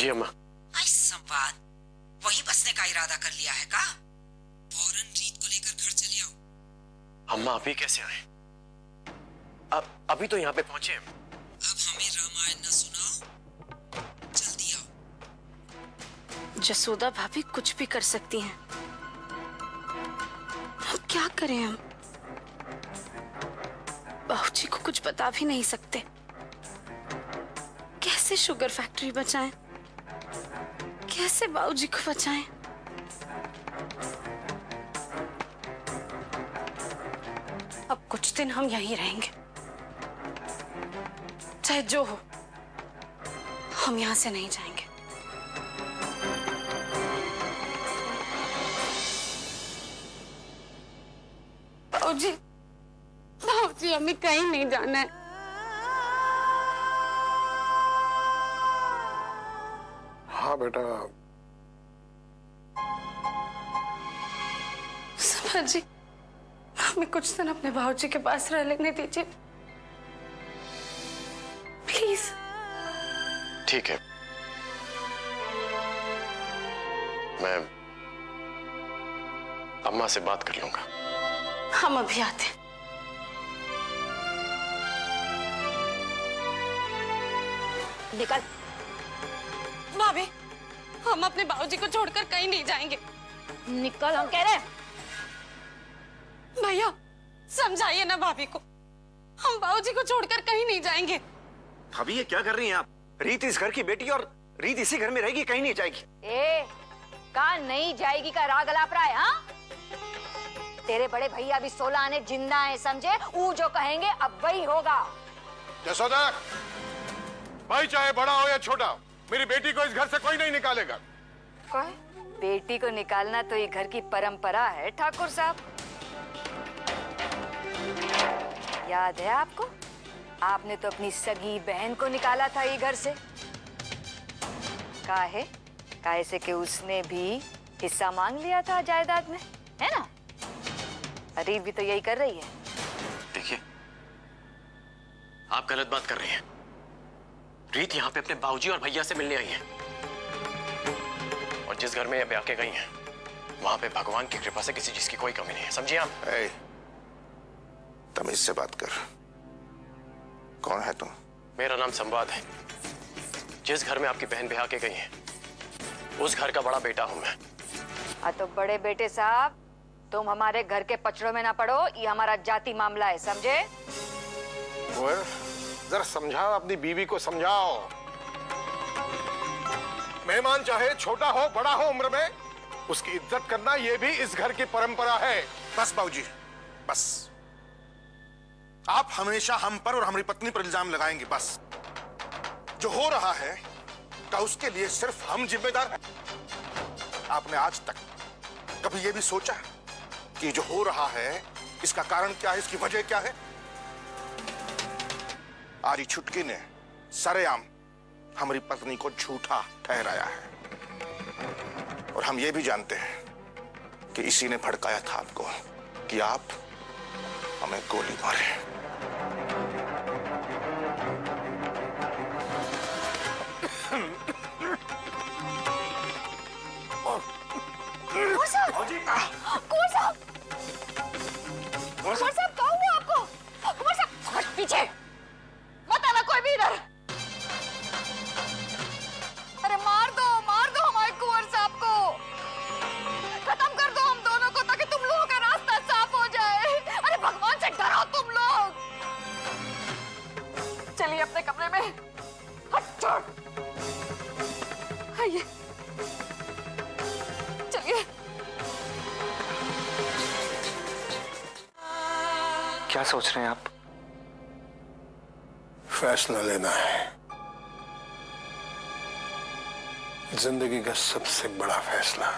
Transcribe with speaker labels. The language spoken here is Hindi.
Speaker 1: जी अम्मा।
Speaker 2: संवाद वही बसने का इरादा कर लिया है का? फौरन रीत को लेकर घर चले आओ।
Speaker 1: अम्मा अभी कैसे आए? अभी तो यहाँ पे पहुंचे हम।
Speaker 2: अब हमें रामायण न सुनाओ, जल्दी आओ।
Speaker 3: जसोदा भाभी कुछ भी कर सकती हैं। अब क्या करें हम? बाबूजी को कुछ बता भी नहीं सकते। कैसे शुगर फैक्ट्री बचाएं? कैसे बाबूजी को बचाएं? अब कुछ दिन हम यहीं रहेंगे, चाहे जो हो, हम यहां से नहीं जाएंगे। बाबूजी, बाबूजी हमें कहीं नहीं जाना है।
Speaker 4: हाँ बेटा।
Speaker 3: समझ जी, हमें कुछ दिन अपने बाबूजी के पास रह लेने दीजिए प्लीज।
Speaker 1: ठीक है, मैं अम्मा से बात कर लूंगा।
Speaker 3: हम अभी आते हैं।
Speaker 5: निकल।
Speaker 3: भाभी, हम अपने बाबूजी को छोड़कर कहीं नहीं जाएंगे।
Speaker 5: निकल, हम कह रहे हैं।
Speaker 3: भैया समझाइए ना भाभी को, हम बाबूजी को छोड़कर कहीं नहीं जाएंगे।
Speaker 6: भाभी ये क्या कर रही हैं आप? रीत इस घर की बेटी और रीत इसी घर में रहेगी, कहीं नहीं जाएगी।
Speaker 5: कहाँ नहीं जाएगी का राग अलाप रहा है? हाँ, तेरे बड़े भैया भी 16 आने जिंदा है, समझे? वो जो कहेंगे अब वही होगा।
Speaker 4: जसोदा, भाई चाहे बड़ा हो या छोटा, मेरी बेटी को इस घर से कोई नहीं निकालेगा।
Speaker 5: बेटी को निकालना तो ये घर की परंपरा है ठाकुर साहब। याद है आपको? आपने तो अपनी सगी बहन को निकाला था ये घर से। काहे से कि उसने भी हिस्सा मांग लिया था जायदाद में, है ना? रीत भी तो यही कर रही है।
Speaker 1: देखिए, आप गलत बात कर रही हैं। रीत यहाँ पे अपने बाबूजी और भैया से मिलने आई है, और जिस घर में ये ब्याह के गई हैं, वहां पे भगवान की कृपा से किसी चीज की कोई कमी नहीं है, समझिए आप?
Speaker 4: तमीज से बात कर। कौन है तुम?
Speaker 1: मेरा नाम संवाद है। जिस घर में आपकी बहन ब्याह के गई है, उस घर का बड़ा बेटा हूं मैं।
Speaker 5: तो बड़े बेटे साहब, तुम हमारे घर के पचड़ों में ना पड़ो, ये हमारा जाति मामला है, समझे?
Speaker 4: जरा समझाओ, अपनी बीवी को समझाओ। मेहमान चाहे छोटा हो बड़ा हो उम्र में, उसकी इज्जत करना ये भी इस घर की परंपरा है।
Speaker 7: बस बाबूजी, बस। आप हमेशा हम पर और हमारी पत्नी पर इल्जाम लगाएंगे, बस। जो हो रहा है का उसके लिए सिर्फ हम जिम्मेदार हैं। आपने आज तक कभी यह भी सोचा कि जो हो रहा है इसका कारण क्या है, इसकी वजह क्या है? आज ही छुटकी ने सरेआम हमारी पत्नी को झूठा ठहराया है, और हम ये भी जानते हैं कि इसी ने भड़काया था आपको कि आप हमें गोली मारे।
Speaker 5: कुंवर साहब, क्या हुआ आपको? कुंवर साहब, पीछे मत आना कोई भी इधर। अरे मार दो हमारे कुंवर साहब को, खत्म कर दो हम दोनों को, ताकि तुम लोगों का रास्ता साफ हो जाए। अरे भगवान से डरो तुम लोग। चलिए अपने कमरे में। हट छोड़, आइए चलिए।
Speaker 6: क्या सोच रहे हैं आप?
Speaker 4: फैसला लेना है, जिंदगी का सबसे बड़ा फैसला।